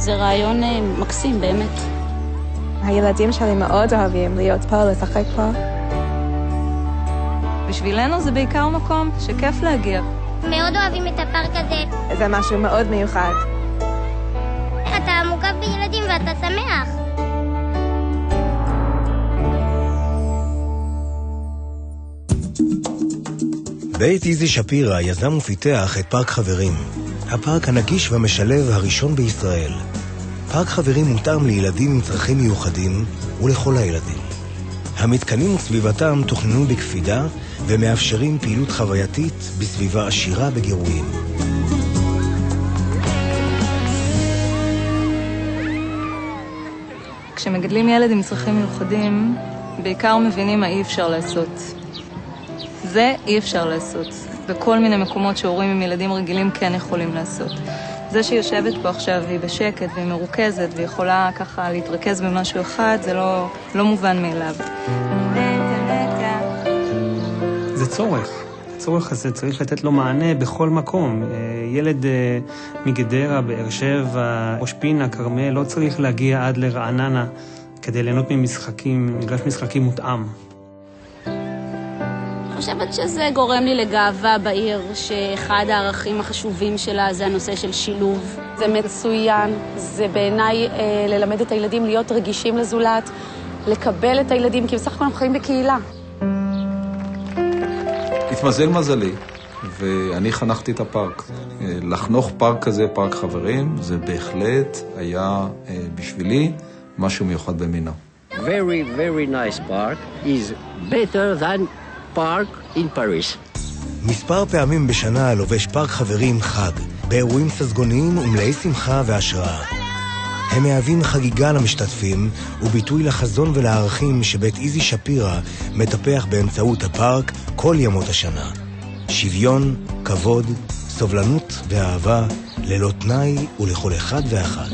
זה רעיון מקסים באמת. הילדים שלי מאוד אוהבים להיות פה, לשחק פה. בשבילנו זה בעיקר מקום שכיף להגיע. מאוד אוהבים את הפארק הזה. זה משהו מאוד מיוחד. אתה מוקף בילדים ואתה שמח. בית איזי שפירא יזם ופיתח את פארק חברים, הפארק הנגיש והמשלב הראשון בישראל. פארק חברים מותאם לילדים עם צרכים מיוחדים ולכל הילדים. המתקנים וסביבתם תוכננו בקפידה ומאפשרים פעילות חווייתית בסביבה עשירה בגירויים. כשמגדלים ילד עם צרכים מיוחדים, בעיקר מבינים מה אי אפשר לעשות. זה אי אפשר לעשות. בכל מיני מקומות שהורים עם ילדים רגילים כן יכולים לעשות. זה שיושבת פה עכשיו והיא בשקט והיא מרוכזת ויכולה ככה להתרכז במשהו אחד, זה לא מובן מאליו. זה צורך. הצורך הזה צריך לתת לו מענה בכל מקום. ילד מגדרה, באר שבע, ראש פינה, כרמל, לא צריך להגיע עד לרעננה כדי ליהנות ממשחקים, מגרש משחקים מותאם. אני חושבת שזה גורם לי לגאווה בעיר, שאחד הערכים החשובים שלה זה הנושא של שילוב. זה מצוין, זה בעיניי ללמד את הילדים להיות רגישים לזולת, לקבל את הילדים, כי בסך הכל אנחנו חיים בקהילה. התמזל מזלי, ואני חנכתי את הפארק. לחנוך פארק כזה, פארק חברים, זה בהחלט היה בשבילי משהו מיוחד במינו. Very, very nice park is better than park in Paris. מספר פעמים בשנה לובש פארק חברים חג, באירועים ססגוניים ומלאי שמחה והשראה. הם מהווים חגיגה למשתתפים וביטוי לחזון ולערכים שבית איזי שפירא מטפח באמצעות הפארק כל ימות השנה. שוויון, כבוד, סובלנות ואהבה, ללא תנאי ולכל אחד ואחת.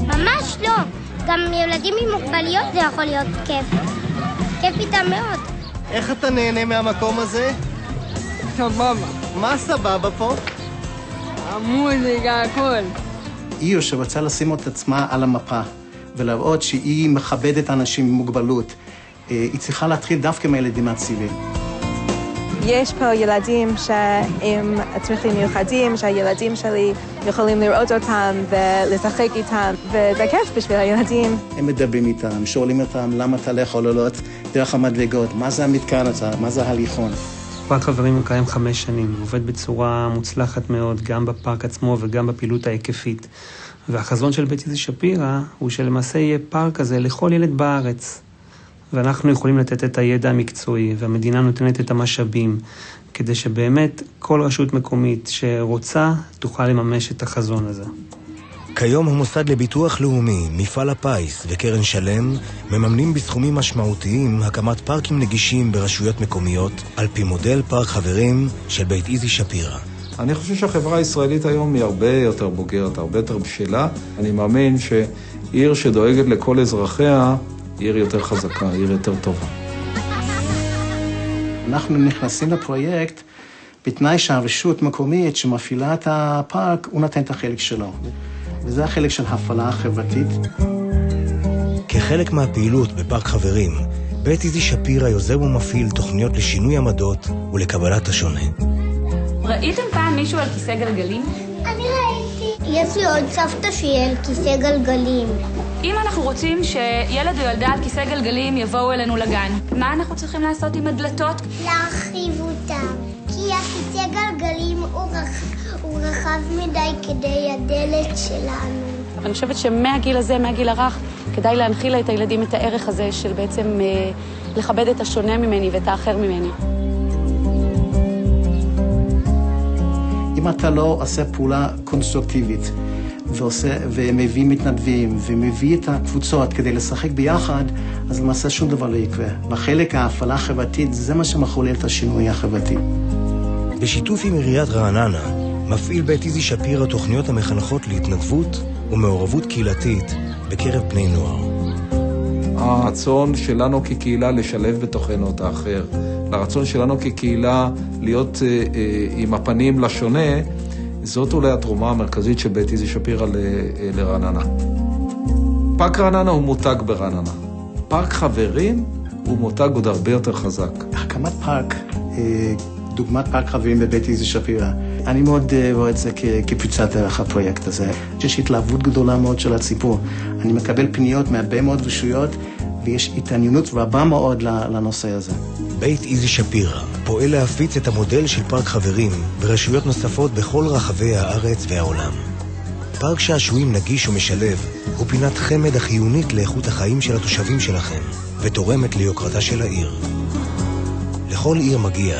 ממש לא. גם ילדים עם מוגבליות זה יכול להיות כיף. כיף איתם מאוד. איך אתה נהנה מהמקום הזה? סבבה. מה סבבה פה? המוזיקה, הכל. עיר שרוצה לשים את עצמה על המפה ולראות שהיא מכבדת אנשים עם מוגבלות, היא צריכה להתחיל דווקא מהילדים הצעירים. יש פה ילדים עם צרכים מיוחדים, שהילדים שלי יכולים לראות אותם ולשחק איתם, וזה כיף בשביל הילדים. הם מדברים איתם, שואלים אותם למה אתה לא יכול לעלות דרך המדרגות, מה זה המתקן הזה, מה זה ההליכון. פארק חברים קיים 5 שנים, עובד בצורה מוצלחת מאוד, גם בפארק עצמו וגם בפעילות ההיקפית. והחזון של בית איזי שפירא הוא שלמעשה יהיה פארק הזה לכל ילד בארץ. ואנחנו יכולים לתת את הידע המקצועי, והמדינה נותנת את המשאבים, כדי שבאמת כל רשות מקומית שרוצה תוכל לממש את החזון הזה. כיום המוסד לביטוח לאומי, מפעל הפיס וקרן שלם מממנים בסכומים משמעותיים הקמת פארקים נגישים ברשויות מקומיות על פי מודל פארק חברים של בית איזי שפירא. אני חושב שהחברה הישראלית היום היא הרבה יותר בוגרת, הרבה יותר בשלה. אני מאמין שעיר שדואגת לכל אזרחיה, עיר יותר חזקה, עיר יותר טובה. אנחנו נכנסים לפרויקט בתנאי שהרשות מקומית שמפעילה את הפארק, הוא נותן את החלק שלו. וזה החלק של הפעלה חברתית. כחלק מהפעילות בפארק חברים, בית איזי שפירא יוזם ומפעיל תוכניות לשינוי עמדות ולקבלת השונה. ראיתם פעם מישהו על כיסא גלגלים? אני ראיתי. יש לי עוד סבתא שיהיה על כיסא גלגלים. אם אנחנו רוצים שילד או ילדה על כיסא גלגלים יבואו אלינו לגן, מה אנחנו צריכים לעשות עם הדלתות? להרחיב אותם. כי הכיסא גלגלים הוא רחב מדי כדי הדלת שלנו. אני חושבת שמהגיל הזה, מהגיל הרך, כדאי להנחיל את הילדים את הערך הזה של בעצם לכבד את השונה ממני ואת האחר ממני. אם אתה לא עושה פעולה קונסטרוקטיבית ומביא מתנדבים ומביא את הקבוצות כדי לשחק ביחד, אז למעשה שום דבר לא יקרה. בחלק ההפעלה החברתית זה מה שמחולל את השינוי החברתי. בשיתוף עם עיריית רעננה מפעיל בית איזי שפירא תוכניות המחנכות להתנדבות ומעורבות קהילתית בקרב בני נוער. הרצון שלנו כקהילה לשלב בתוכנו את האחר, לרצון שלנו כקהילה להיות עם הפנים לשונה, זאת אולי התרומה המרכזית של בית איזי שפירא לרעננה. פארק רעננה הוא מותג ברעננה. פארק חברים הוא מותג עוד הרבה יותר חזק. הקמת פארק, דוגמת פארק חברים בבית איזי שפירא, אני מאוד רואה את זה כפריצת דרך הפרויקט הזה. יש התלהבות גדולה מאוד של הציבור. אני מקבל פניות מהרבה מאוד רשויות, ויש התעניינות רבה מאוד לנושא הזה. בית איזי שפירא פועל להפיץ את המודל של פארק חברים ברשויות נוספות בכל רחבי הארץ והעולם. פארק שעשועים נגיש ומשלב הוא פינת חמד החיונית לאיכות החיים של התושבים שלכם, ותורמת ליוקרתה של העיר. לכל עיר מגיע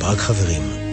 פארק חברים.